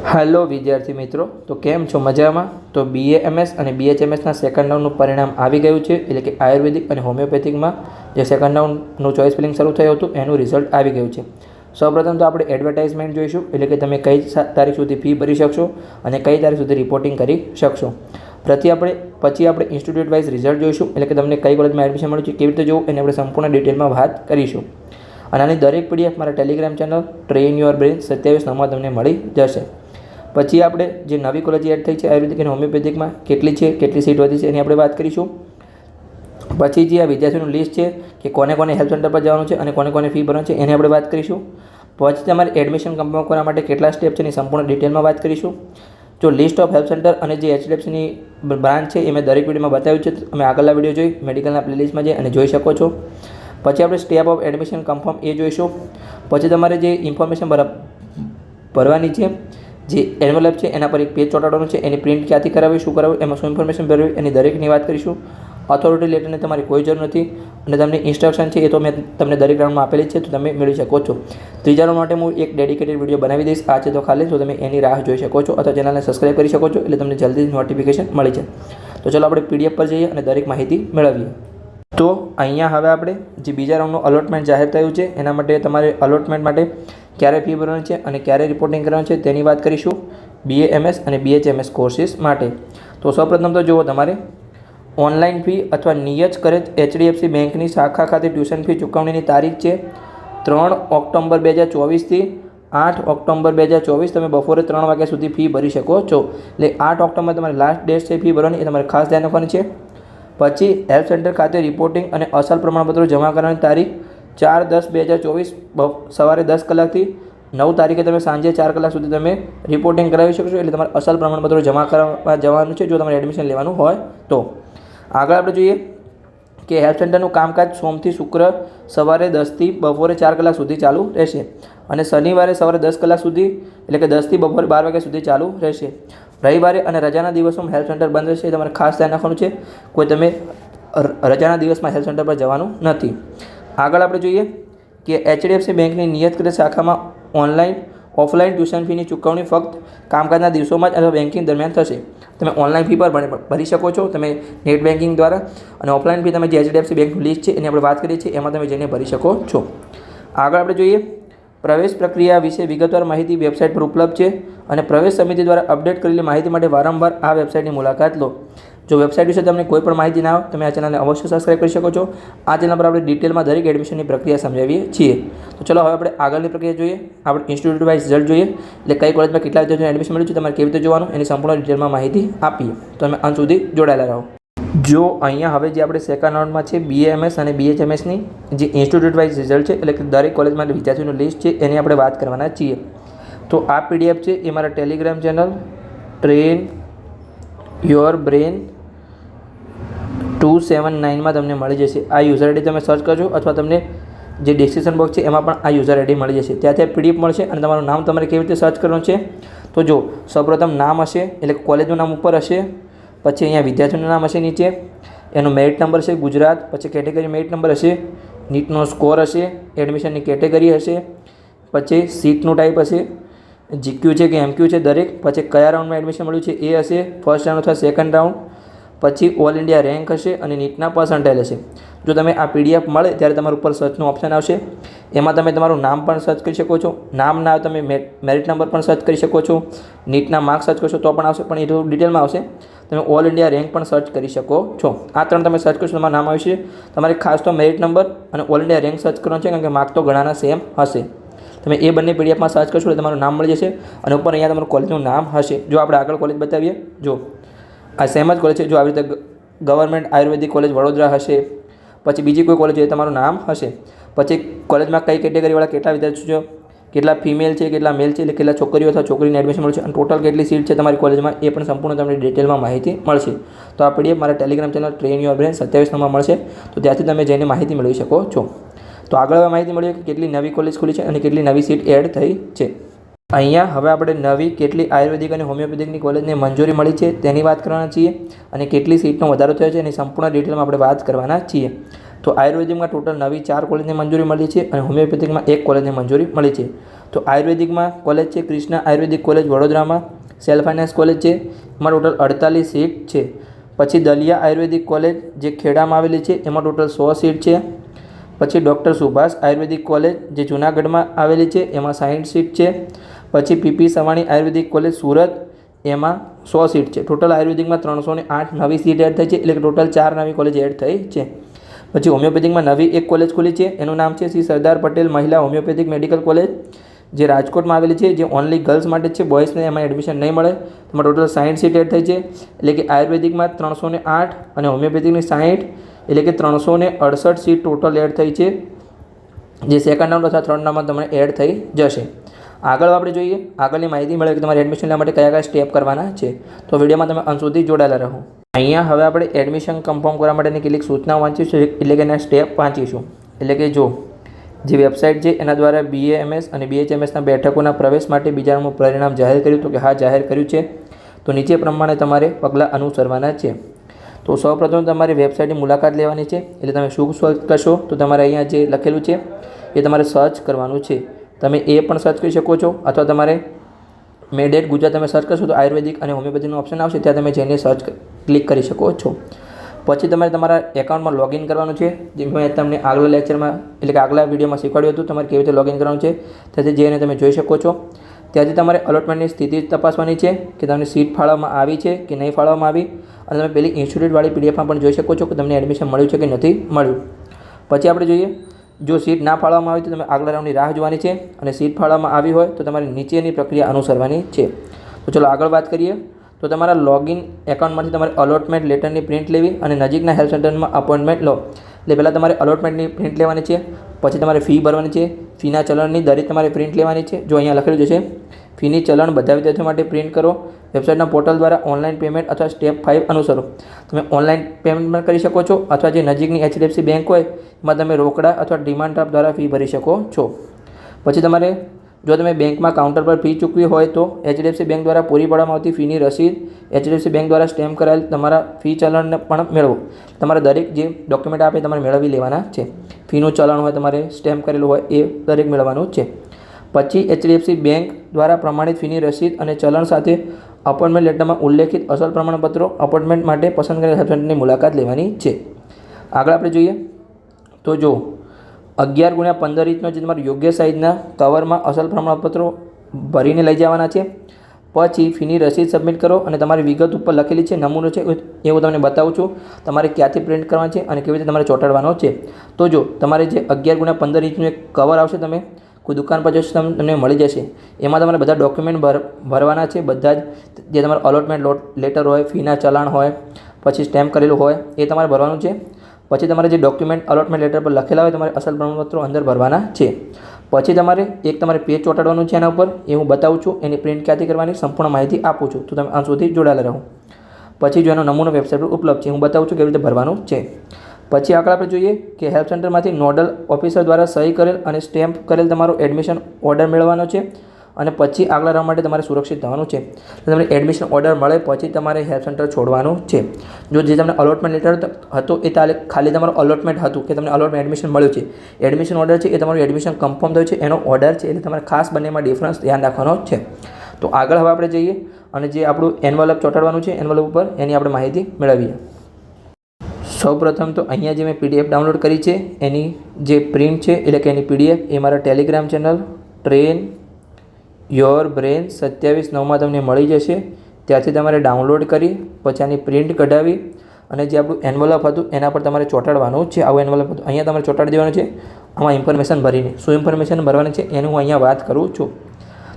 Hello विद्यार्थी मित्रों, तो केम छो मजामां। तो BAMS और BHMS सेकंड राउंडનું परिणाम આવી ગયું છે, એટલે કે આયુર્વેદિક અને હોમિયોપેથિકમાં જે સેકન્ડ રાઉન્ડનું ચોઇસ ફિલિંગ શરૂ થયું હતું એનું રિઝલ્ટ આવી ગયું છે। સૌપ્રથમ તો આપણે એડવર્ટાઇઝમેન્ટ જોઈશું, એટલે કે તમે કઈ તારીખ સુધી ફી ભરી શકશો અને કઈ તારીખ સુધી રિપોર્ટિંગ કરી શકશો। પછી આપણે ઇન્સ્ટિટ્યૂટ વાઇઝ રિઝલ્ટ જોઈશું, એટલે કે તમને કઈ કોલેજમાં એડમિશન મળ્યું છે, કેવી રીતે જોવું એની આપણે સંપૂર્ણ ડિટેલમાં વાત કરીશું। અને આની દરેક PDF મારા Telegram channel train your brain 27 તમને મળી જશે। પછી આપણે જે નવી કોલેજ એડ થઈ છે આયુર્વેદિક અને હોમિયોપેથિકમાં કેટલી છે, કેટલી સીટ વધી છે એની આપણે વાત કરીશું। પછી જે આ વિદ્યાર્થીઓનું લિસ્ટ છે કે કોને કોને હેલ્થ સેન્ટર પર જવાનું છે અને કોને કોને ફી ભરવાની છે એની આપણે વાત કરીશું। પછી તમારે એડમિશન કન્ફર્મ કરવા માટે કેટલા સ્ટેપ છે એની સંપૂર્ણ ડિટેલમાં વાત કરીશું। જો લિસ્ટ ઓફ હેલ્થ સેન્ટર અને જે HDFCની બ્રાન્ચ છે એ મેં દરેક વિડીયોમાં બતાવ્યું છે, તમે આગળના વિડીયો જોઈ મેડિકલના પ્લેલિસ્ટમાં જઈ અને જોઈ શકો છો। પછી આપણે સ્ટેપ ઓફ એડમિશન કન્ફર્મ એ જોઈશું। પછી તમારે જે ઇન્ફોર્મેશન ભરવાની છે, જે એન્વેલપ છે એના પર એક પેજ ચોંટાડવાનું છે, એની પ્રિન્ટ ક્યાંથી કરાવવી, શું કરાવવું, એમાં શું ઇન્ફોર્મેશન ભરવી એની દરેકની વાત કરીશું। ઓથોરિટી લેટરની તમારી કોઈ જરૂર નથી અને તમને ઇન્સ્ટ્રક્શન છે એ તો મેં તમને દરેક રાઉન્ડમાં આપેલી છે, તો તમે મેળવી શકો છો। ત્રીજા રાઉન્ડ માટે હું એક ડેડિકેટેડ વિડીયો બનાવી દઈશ, આ છે તો ખાલી, તો તમે એની રાહ જોઈ શકો છો અથવા ચેનલને સબસ્ક્રાઈબ કરી શકો છો, એટલે તમને જલ્દી નોટિફિકેશન મળી જાય। તો ચાલો આપણે PDF પર જઈએ અને દરેક માહિતી મેળવીએ। તો અહીંયા હવે આપણે જે બીજા રાઉન્ડનું અલોટમેન્ટ જાહેર થયું છે એના માટે તમારે અલોટમેન્ટ માટે ક્યારે ફી ભરવાની છે અને ક્યારે રિપોર્ટિંગ કરવાનું છે તેની વાત કરીશું BAMS અને BHMS કોર્સીસ માટે। તો સૌપ્રથમ તો જુઓ, તમારે ઓનલાઈન ફી અથવા નિયત કરેલ HDFC બેંકની શાખા ખાતે ટ્યુશન ફી ચૂકવણીની તારીખ છે 3 ઓક્ટોબર 2024 થી 8 ઓક્ટોબર 2024 તમે બપોરે 3 વાગ્યા સુધી ફી ભરી શકો છો। એટલે 8 ઓક્ટોબર તમારી લાસ્ટ ડેટ છે ફી ભરવાની, એ તમારે ખાસ ધ્યાન રાખવાની છે। પછી હેલ્થ સેન્ટર ખાતે રિપોર્ટિંગ અને અસલ પ્રમાણપત્રો જમા કરવાની તારીખ 4/10/2024 સવારે 10 કલાકથી 9 તારીખે તમે સાંજે 4 કલાક સુધી તમે રિપોર્ટિંગ કરાવી શકશો। એટલે તમારે અસલ પ્રમાણપત્રો જમા કરવા જવાનું છે જો તમારે એડમિશન લેવાનું હોય તો। આગળ આપણે જોઈએ કે હેલ્થ સેન્ટરનું કામકાજ સોમથી શુક્ર સવારે 10 થી બપોરે 4 કલાક સુધી ચાલુ રહેશે અને શનિવારે સવારે 10 કલાક સુધી, એટલે કે 10 થી બપોરે 12 વાગ્યા સુધી ચાલુ રહેશે। રવિવારે અને રજાના દિવસોમાં હેલ્થ સેન્ટર બંધ રહેશે, તમારે ખાસ ધ્યાન રાખવાનું છે, કોઈ તમે રજાના દિવસમાં હેલ્થ સેન્ટર પર જવાનું નથી। આગળ આપણે જોઈએ કે HDFC બેંકની નિયત કરેલ શાખામાં ઓનલાઈન ઓફલાઈન ટ્યુશન ફીની ચૂકવણી ફક્ત કામકાજના દિવસોમાં જ અથવા બેન્કિંગ દરમિયાન થશે। તમે ઓનલાઈન ફી પર ભરી શકો છો તમે નેટ બેન્કિંગ દ્વારા, અને ઓફલાઈન ફી તમે જે HDFC બેંકનું લિસ્ટ છે એની આપણે વાત કરીએ છીએ એમાં તમે જઈને ભરી શકો છો। આગળ આપણે જોઈએ પ્રવેશ પ્રક્રિયા વિશે વિગતવાર માહિતી વેબસાઇટ પર ઉપલબ્ધ છે અને પ્રવેશ સમિતિ દ્વારા અપડેટ કરેલી માહિતી માટે વારંવાર આ વેબસાઇટની મુલાકાત લો। જો વેબસાઇટ વિશે તમને કોઈ પણ માહિતી ના હોય તમે આ ચેનલને અવશ્ય સબસ્ક્રાઈબ કરી શકો છો। આ ચેનલ પર આપણે ડિટેલમાં દરેક એડમિશનની પ્રક્રિયા સમજાવીએ છીએ। તો ચલો હવે આપણે આગળની પ્રક્રિયા જોઈએ, આપણે ઇન્સ્ટિટ્યૂટ વાઇઝ રિઝલ્ટ જોઈએ, એટલે કઈ કોલેજમાં કેટલા વિદ્યાર્થીઓને એડમિશન મળ્યું છે, તમારે કેવી રીતે જોવાનું એની સંપૂર્ણ ડિટેલમાં માહિતી આપીએ, તો તમે અંત સુધી જોડાયેલા રહો। જો અહીંયા હવે જે આપણે સેકન્ડ રાઉન્ડમાં છે BAMS અને BHMSની જે ઇન્સ્ટિટ્યૂટ વાઇઝ રિઝલ્ટ છે, એટલે કે દરેક કોલેજમાં વિદ્યાર્થીઓનું લિસ્ટ છે એની આપણે વાત કરવાના છીએ। તો આ PDF છે એ મારા Telegram channel train your brain 279માં તમને મળી જશે। આ યુઝર આઈડી તમે સર્ચ કરજો અથવા તમને જે ડિસ્ક્રિપ્શન બોક્સ છે એમાં પણ આ યુઝર આઈડી મળી જશે, ત્યાંથી PDF મળશે। અને તમારું નામ તમારે કેવી રીતે સર્ચ કરવાનું છે, તો જો સૌપ્રથમ નામ હશે, એટલે કોલેજનું નામ ઉપર હશે, પછી અહીંયા વિદ્યાર્થીનું નામ હશે, નીચે એનો મેરિટ નંબર છે ગુજરાત, પછી કેટેગરી મેરિટ નંબર હશે, નીટનો સ્કોર હશે, એડમિશનની કેટેગરી હશે, પછી સીટનું ટાઈપ હશે, GQ છે કે MQ છે દરેક, પછી કયા રાઉન્ડમાં એડમિશન મળ્યું છે એ હશે, ફર્સ્ટ રાઉન્ડ અથવા સેકન્ડ રાઉન્ડ, પછી ઓલ ઇન્ડિયા રેન્ક હશે અને નીટના પર્સન્ટાઇલ હશે। જો તમે આ PDF મળે ત્યારે તમારા ઉપર સર્ચનું ઓપ્શન આવશે, એમાં તમે તમારું નામ પણ સર્ચ કરી શકો છો, નામ ના તમે મેરિટ નંબર પણ સર્ચ કરી શકો છો, નીટના માર્ક્સ સર્ચ કરશો તો પણ આવશે, પણ એ થોડું ડિટેલમાં આવશે। તમે ઓલ ઇન્ડિયા રેન્ક પણ સર્ચ કરી શકો છો, આ ત્રણ તમે સર્ચ કરશો તમારું નામ આવશે। તમારે ખાસ તો મેરિટ નંબર અને ઓલ ઇન્ડિયા રેન્ક સર્ચ કરવાનું છે, કારણ કે માર્ક તો ઘણાના સેમ હશે। તમે એ બંને PDFમાં સર્ચ કરશો એટલે તમારું નામ મળી જશે અને ઉપર અહીંયા તમારું કોલેજનું નામ હશે। જો આપણે આગળ કોલેજ બતાવીએ, જો આ સેમ જ કોલેજ છે, જો આવી રીતે ગવર્મેન્ટ આયુર્વેદિક કોલેજ વડોદરા હશે, પછી બીજી કોઈ કોલેજ હોય તમારું નામ હશે, પછી કોલેજમાં કઈ કેટેગરીવાળા કેટલા વિદ્યાર્થીઓ છે, કેટલા ફિમેલ છે કેટલા મેલ છે, એટલે કેટલા છોકરીઓ અથવા છોકરીને એડમિશન મળશે અને ટોટલ કેટલી સીટ છે તમારી કોલેજમાં એ પણ સંપૂર્ણ તમને ડિટેલમાં માહિતી મળશે। તો આ PDF મારા Telegram channel train your brain 27 મળશે, તો ત્યાંથી તમે જઈને માહિતી મેળવી શકો છો। તો આગળ હવે માહિતી મળી કે કેટલી નવી કોલેજ ખુલી છે અને કેટલી નવી સીટ એડ થઈ છે। અહીંયા હવે આપણે નવી કેટલી આયુર્વેદિક અને હોમિયોપેથિકની કોલેજને મંજૂરી મળી છે તેની વાત કરવાના છીએ અને કેટલી સીટનો વધારો થયો છે એની સંપૂર્ણ ડિટેલમાં આપણે વાત કરવાના છીએ। તો આયુર્વેદિકમાં ટોટલ નવી 4 કોલેજની મંજૂરી મળી છે અને હોમિયોપેથિકમાં 1 કોલેજની મંજૂરી મળી છે. તો આયુર્વેદિકમાં કોલેજ છે કૃષ્ણા આયુર્વેદિક કોલેજ વડોદરામાં, સેલ્ફ ફાઇનાન્સ કોલેજ છે, એમાં ટોટલ 48 સીટ છે. પછી દલિયા આયુર્વેદિક કોલેજ જે ખેડામાં આવેલી છે, એમાં ટોટલ 100 સીટ છે. પછી ડૉક્ટર સુભાષ આયુર્વેદિક કોલેજ જે જૂનાગઢમાં આવેલી છે, એમાં 60 સીટ છે. પછી પીપી સવાણી આયુર્વેદિક કોલેજ સુરત, એમાં 100 સીટ છે. ટોટલ આયુર્વેદિકમાં 308 નવી સીટ એડ થઈ છે, એટલે કે ટોટલ 4 નવી કોલેજ એડ થઈ છે. પછી હોમિયોપેથિકમાં નવી એક કોલેજ ખુલી છે, એનું નામ છે શ્રી સરદાર પટેલ મહિલા હોમિયોપેથિક મેડિકલ કોલેજ જે રાજકોટમાં આવેલી છે, જે ઓનલી ગર્લ્સ માટે છે, બોયઝને એમાં એડમિશન નહીં મળે. એમાં ટોટલ 60 સીટ એડ થઈ છે, એટલે કે આયુર્વેદિકમાં 308 અને હોમિયોપેથિકની 60, એટલે કે 368 સીટ ટોટલ એડ થઈ છે, જે સેકન્ડ રાઉન્ડ અથવા થર્ડ રાઉન્ડમાં તમને એડ થઈ જશે. આગળ આપણે જોઈએ આગળની માહિતી મળે કે તમારે એડમિશન લેવા માટે કયા કયા સ્ટેપ કરવાના છે. તો વિડીયોમાં તમે અંત સુધી જોડાયેલા રહો. અહીંયા હવે આપણે એડમિશન કન્ફર્મ કરવા માટેની કેટલીક સૂચનાઓ વાંચીશું, એટલે કે એના સ્ટેપ વાંચીશું. એટલે કે જો જે વેબસાઇટ છે એના દ્વારા BAMS અને BHMSના બેઠકોના પ્રવેશ માટે બીજા રાઉન્ડનું પરિણામ જાહેર કર્યું, તો કે હા જાહેર કર્યું છે. તો નીચે પ્રમાણે તમારે પગલાં અનુસરવાના છે. તો સૌપ્રથમ તમારી વેબસાઇટની મુલાકાત લેવાની છે. એટલે તમે શું સર્ચ કરશો તો તમારે અહીંયા જે લખેલું છે એ તમારે સર્ચ કરવાનું છે. તમે એ પણ સર્ચ કરી શકો છો, અથવા તમારે મેડેટ ગુજરાત તમે સર્ચ કરશો તો આયુર્વેદિક અને હોમિયોપેથીનું ઓપ્શન આવશે, ત્યાં તમે જઈને સર્ચ ક્લિક કરી શકો છો. પછી તમારે તમારા એકાઉન્ટમાં લોગિન કરવાનું છે, જે મેં તમને આગલા લેક્ચરમાં એટલે કે આગલા વિડીયોમાં શીખવાડ્યું હતું તમારે કેવી રીતે લોગિન કરવાનું છે, ત્યાંથી જઈને તમે જોઈ શકો છો. ત્યાંથી તમારે અલોટમેન્ટની સ્થિતિ તપાસવાની છે કે તમને સીટ ફાળવવામાં આવી છે કે નહીં ફાળવવામાં આવી, અને તમે પેલી ઇન્સ્ટિટ્યૂટવાળી PDFમાં પણ જોઈ શકો છો કે તમને એડમિશન મળ્યું છે કે નથી મળ્યું. પછી આપણે જોઈએ જો સીટ ના ફાળવવામાં આવી તો તમે આગલા રાઉન્ડની રાહ જોવાની છે, અને સીટ ફાળવવામાં આવી હોય તો તમારે નીચેની પ્રક્રિયા અનુસરવાની છે. તો ચલો આગળ વાત કરીએ. તો તમારા લોગિન એકાઉન્ટમાંથી તમારે અલોટમેન્ટ લેટરની પ્રિન્ટ લેવી અને નજીકના હેલ્થ સેન્ટરમાં અપોઇન્ટમેન્ટ લો. એટલે પહેલાં તમારે અલોટમેન્ટની પ્રિન્ટ લેવાની છે, પછી તમારે ફી ભરવાની છે. ફીના ચલણની દરેક તમારે પ્રિન્ટ લેવાની છે. જો અહીંયા લખેલું છે ફીની ચલણ બધા વિદ્યાર્થીઓ માટે પ્રિન્ટ કરો. વેબસાઇટના પોર્ટલ દ્વારા ઓનલાઈન પેમેન્ટ અથવા સ્ટેપ 5 અનુસરો. તમે ઓનલાઈન પેમેન્ટ કરી શકો છો, અથવા જે નજીકની HDFC બેંક હોય એમાં તમે રોકડા અથવા ડિમાન્ડ ડ્રાફ્ટ દ્વારા ફી ભરી શકો છો. પછી તમારે જો તમે બેંકમાં કાઉન્ટર પર ફી ચૂકવી હોય તો HDFC બેંક દ્વારા પૂરી પાડવામાં આવતી ફીની રસીદ HDFC બેંક દ્વારા સ્ટેમ્પ કરાયેલ તમારા ફી ચલણને પણ મેળવો. તમારે દરેક જે ડોક્યુમેન્ટ આપે તમારે મેળવી લેવાના છે. ફીનું ચલણ હોય તમારે સ્ટેમ્પ કરેલું હોય એ દરેક મેળવવાનું છે. પછી HDFC બેંક દ્વારા પ્રમાણિત ફીની રસીદ અને ચલણ સાથે અપોઇન્ટમેન્ટ લેટરમાં ઉલ્લેખિત અસલ પ્રમાણપત્રો અપોઇન્ટમેન્ટ માટે પસંદ કરેલ હેલ્થ સેન્ટરની મુલાકાત લેવાની છે. આગળ આપણે જોઈએ તો જો 11x15 ઇંચનો જે તમારા યોગ્ય સાઇઝના કવરમાં અસલ પ્રમાણપત્રો ભરીને લઈ જવાના છે. પછી ફીની રસીદ સબમિટ કરો અને તમારી વિગત ઉપર લખેલી છે નમૂનો છે એ હું તમને બતાવું છું તમારે ક્યાંથી પ્રિન્ટ કરવાનો છે અને કેવી રીતે તમારે ચોંટાડવાનો છે. તો જો તમારે જે 11x15 ઇંચનું એક કવર આવશે, તમે કોઈ દુકાન પર જશો તમને મળી જશે. એમાં તમારે બધા ડોક્યુમેન્ટ ભરવાના છે. બધા જ જે તમારું અલોટમેન્ટ લેટર હોય, ફીના ચલાણ હોય, પછી સ્ટેમ્પ કરેલું હોય એ તમારે ભરવાનું છે. પછી તમારે જે ડોક્યુમેન્ટ અલોટમેન્ટ લેટર પર લખેલા હોય તમારે અસલ પ્રમાણપત્રો અંદર ભરવાના છે. પછી તમારે પેજ ચોંટાડવાનું છે એના ઉપર, એ હું બતાવું છું. એની પ્રિન્ટ ક્યાંથી કરવાની સંપૂર્ણ માહિતી આપું છું, તો તમે અંત સુધી જોડાયેલા રહો. પછી જો એનો નમૂનો વેબસાઇટ પર ઉપલબ્ધ છે, હું બતાવું છું કેવી રીતે ભરવાનું છે. પછી આગળ આપણે જોઈએ કે હેલ્થ સેન્ટરમાંથી નોડલ ઓફિસર દ્વારા સહી કરેલ અને સ્ટેમ્પ કરેલ તમારો એડમિશન ઓર્ડર મેળવવાનો છે. અને પછી આગલા રાઉન્ડ માટે તમારે સુરક્ષિત થવાનું છે. તમને એડમિશન ઓર્ડર મળે પછી તમારે હેલ્થ સેન્ટર છોડવાનું છે. જો જે તમને અલોટમેન્ટ લેટર હતો એ ખાલી તમારું અલોટમેન્ટ હતું કે તમને અલોટમેન્ટ એડમિશન મળ્યું છે, એડમિશન ઓર્ડર છે એ તમારું એડમિશન કન્ફર્મ થયું છે એનો ઓર્ડર છે. એટલે તમારે ખાસ બંનેમાં ડિફરન્સ ધ્યાન રાખવાનો છે. તો આગળ હવે આપણે જઈએ અને જે આપણું એન્વલપ ચોંટાડવાનું છે એન્વલપ ઉપર એની આપણે માહિતી મેળવીએ. સૌપ્રથમ તો અહીંયા જે મેં PDF ડાઉનલોડ કરી છે એની જે પ્રિન્ટ છે એટલે કે એની PDF એ મારા Telegram channel train your brain 27/9 તમને મળી જશે. ત્યાંથી તમારે ડાઉનલોડ કરી પછી આની પ્રિન્ટ કઢાવી અને જે આપણું એન્વલપ હતું એના પર તમારે ચોંટાડવાનું છે. આવું એન્વલપ હતું અહીંયા તમારે ચોંટાડી દેવાનું છે. આમાં ઇન્ફોર્મેશન ભરીને શું ઇન્ફોર્મેશન ભરવાની છે એનું હું અહીંયા વાત કરું છું.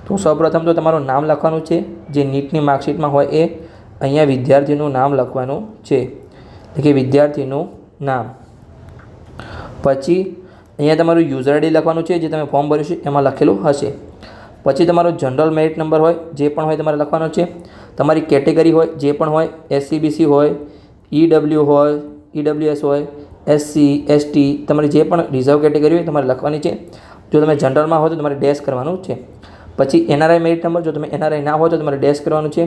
તો સૌપ્રથમ તો તમારું નામ લખવાનું છે. જે નીટની માર્કશીટમાં હોય એ અહીંયા વિદ્યાર્થીનું નામ લખવાનું છે, એટલે કે વિદ્યાર્થીનું નામ. પછી અહીંયા તમારું યુઝર ID લખવાનું છે, જે તમે ફોર્મ ભર્યું છે એમાં લખેલું હશે. પછી તમારો જનરલ મેરિટ નંબર હોય જે પણ હોય તમારે લખવાનો છે. તમારી કેટેગરી હોય જે પણ હોય, SC BC હોય, EW હોય, EWS હોય, SC ST, તમારી જે પણ રિઝર્વ કેટેગરી હોય તમારે લખવાની છે. જો તમે જનરલમાં હોય તો તમારે ડેશ કરવાનું છે. પછી NRI મેરિટ નંબર, જો તમે NRI ના હોય તો તમારે ડેશ કરવાનું છે.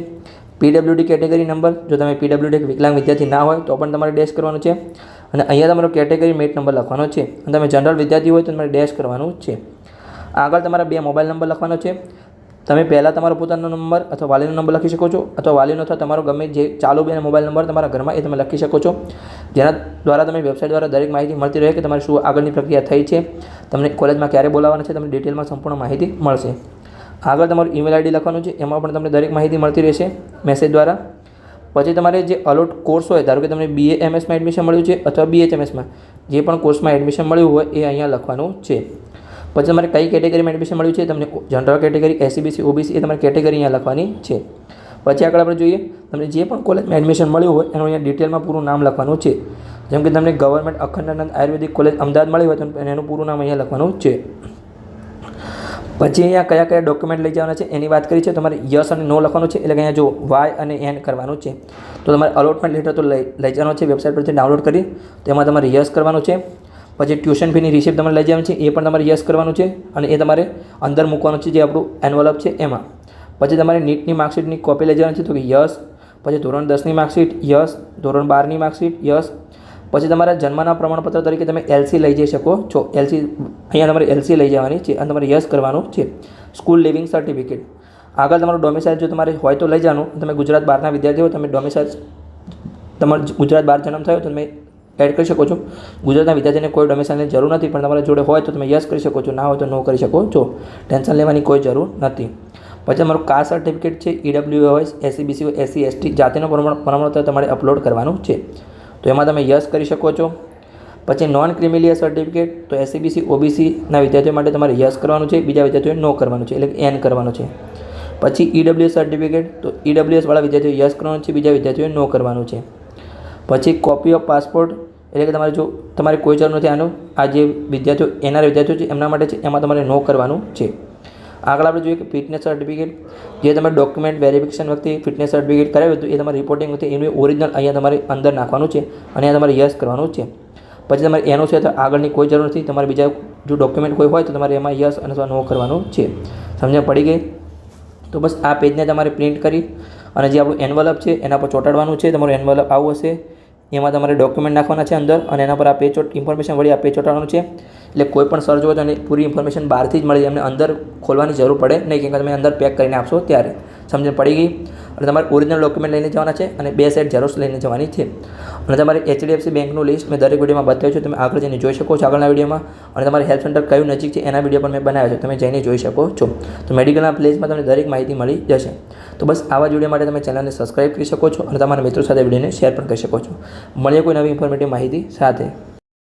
PWD કેટેગરી નંબર, જો તમે PWD વિકલાંગ વિદ્યાર્થી ના હોય તો પણ તમારે ડેશ કરવાનું છે અને અહીંયા તમારો કેટેગરી મેટ નંબર લખવાનો છે અને તમે જનરલ વિદ્યાર્થી હોય તો તમારે ડેશ કરવાનું છે. આગળ તમારા 2 મોબાઈલ નંબર લખવાનો છે. તમે પહેલાં તમારો પોતાનો નંબર અથવા વાલીનો નંબર લખી શકો છો અથવા વાલીનો અથવા તમારો ગમે જે ચાલુ બે મોબાઈલ નંબર તમારા ઘરમાં એ તમે લખી શકો છો, જેના દ્વારા તમે વેબસાઇટ દ્વારા દરેક માહિતી મળતી રહે કે તમારી શું આગળની પ્રક્રિયા થઈ છે, તમને કોલેજમાં ક્યારે બોલાવવાના છે, તમને ડિટેલમાં સંપૂર્ણ માહિતી મળશે. આગળ તમારું ઈમેલ આઈડી લખવાનું છે, એમાં પણ તમને દરેક માહિતી મળતી રહેશે મેસેજ દ્વારા. પછી તમારે જે અલોટ કોર્સ હોય, ધારો કે તમને BAMSમાં એડમિશન મળ્યું છે અથવા BHMSમાં જે પણ કોર્સમાં એડમિશન મળ્યું હોય એ અહીંયા લખવાનું છે. પછી તમારે કઈ કેટેગરીમાં એડમિશન મળ્યું છે, તમને general category, SC, BC, OBC એ તમારી કેટેગરી અહીંયા લખવાની છે. પછી આગળ આપણે જોઈએ તમને જે પણ કોલેજમાં એડમિશન મળ્યું હોય એનું અહીંયા ડિટેલમાં પૂરું નામ લખવાનું છે. જેમ કે તમને ગવર્મેન્ટ અખંડાનંદ આયુર્વેદિક કોલેજ અમદાવાદ મળી હોય તો એનું પૂરું નામ અહીંયા લખવાનું છે. પછી અહીંયા કયા કયા ડોક્યુમેન્ટ લઈ જવાના છે એની વાત કરી છે. તમારે યસ અને નો લખવાનું છે, એટલે કે અહીંયા જો વાય અને એન કરવાનું છે. તો તમારે અલોટમેન્ટ લેટર તો લઈ જવાનો છે વેબસાઇટ પરથી ડાઉનલોડ કરી, તેમાં તમારે યસ કરવાનું છે. પછી ટ્યુશન ફીની રિસિપ્ટ તમારે લઈ જવાની છે, એ પણ તમારે યસ કરવાનું છે અને એ તમારે અંદર મૂકવાનું છે જે આપણું એન્વલપ છે એમાં. પછી તમારે નીટની માર્કશીટની કોપી લઈ જવાની છે, તો કે યસ. પછી ધોરણ 10ની માર્કશીટ યસ, ધોરણ 12ની માર્કશીટ યસ. પછી તમારા જન્મના પ્રમાણપત્ર તરીકે તમે LC લઈ જઈ શકો છો. LC અહીંયા તમારે LC લઈ જવાની છે અને તમારે યસ કરવાનું છે. School leaving certificate. આગળ તમારું ડોમિસાઇલ જો તમારે હોય તો લઈ જવાનું. તમે ગુજરાત બહારના વિદ્યાર્થી હોય, તમે ડોમિસાઇલ તમારો ગુજરાત બહાર જન્મ થયો તો તમે એડ કરી શકો છો. ગુજરાતના વિદ્યાર્થીને કોઈ ડોમિસાઇલની જરૂર નથી, પણ તમારા જોડે હોય તો તમે યસ કરી શકો છો, ના હોય તો નો કરી શકો છો. ટેન્શન લેવાની કોઈ જરૂર નથી. પછી તમારું કાસ્ટ સર્ટિફિકેટ છે, EWS, SC, BC, SC, ST જાતિનું પ્રમાણપત્ર તમારે અપલોડ કરવાનું છે, તો એમાં તમે યસ કરી શકો છો. પછી નોન ક્રિમિલિયર સર્ટિફિકેટ, તો SC, BC, OBCના વિદ્યાર્થીઓ માટે તમારે યસ કરવાનું છે, બીજા વિદ્યાર્થીઓએ નો કરવાનું છે, એટલે કે એન કરવાનું છે. પછી EWS સર્ટિફિકેટ, તો EWS વાળા વિદ્યાર્થીઓ યસ કરવાનું છે, બીજા વિદ્યાર્થીઓએ નો કરવાનું છે. પછી કોપી ઓફ પાસપોર્ટ, એટલે કે તમારે જો તમારે કોઈ જરૂર નથી આનું, આ જે વિદ્યાર્થીઓ એના વિદ્યાર્થીઓ છે એમના માટે છે, એમાં તમારે નો કરવાનું છે. આગળ આપણે જોઈએ કે ફિટનેસ સર્ટિફિકેટ, જે તમે ડોક્યુમેન્ટ વેરિફિકેશન વખતે ફિટનેસ સર્ટિફિકેટ કરાવ્યું હતું એ તમારે રિપોર્ટિંગ વખતે એનું ઓરિજિનલ અહીંયા તમારે અંદર નાખવાનું છે અને અહીંયા તમારે યસ કરવાનું છે. પછી તમારે એનો છે તો આગળની કોઈ જરૂર નથી, તમારે બીજા જો ડોક્યુમેન્ટ કોઈ હોય તો તમારે એમાં યસ અને અથવા નો કરવાનું છે. સમજણ પડી ગઈ? તો બસ આ પેજને તમારે પ્રિન્ટ કરી અને જે આપણું એન્વલપ છે એના પર ચોંટાડવાનું છે. તમારું એન્વલપ આવું હશે, એમાં તમારે ડોક્યુમેન્ટ નાખવાના છે અંદર અને એના પર આ પેજ ઇન્ફોર્મેશન વળી આ પેજ ચોંટાડવાનું છે. એટલે કોઈ પણ સર્ચ હોય તો એને પૂરી ઇન્ફોર્મેશન બહારથી જ મળી જાય, એમને અંદર ખોલવાની જરૂર પડે નહીં, કેમ કે તમે અંદર પેક કરીને આપશો ત્યારે. સમજણ પડી ગઈ? અને તમારે ઓરિજિનલ ડોક્યુમેન્ટ લઈને જવાના છે અને 2 સેટ ઝેરોક્સ લઈને જવાની છે. અને તમારે HDFC બેંકનું લિસ્ટ મેં દરેક વિડીયોમાં બતાવ્યું છે, તમે આગળ જઈને જોઈ શકો છો આગળના વિડીયોમાં. અને તમારે હેલ્પ સેન્ટર કયું નજીક છે એના વિડીયો પણ મેં બનાવ્યો છે, તમે જઈને જોઈ શકો છો. તો મેડિકલના પ્લેસમાં તમને દરેક માહિતી મળી જશે. તો બસ આવા જ વિડીયો માટે તમે ચેનલને સબસ્ક્રાઈબ કરી શકો છો અને તમારા મિત્રો સાથે વિડીયોને શેર પણ કરી શકો છો. મળીએ કોઈ નવી ઇન્ફોર્મેટિવ માહિતી સાથે.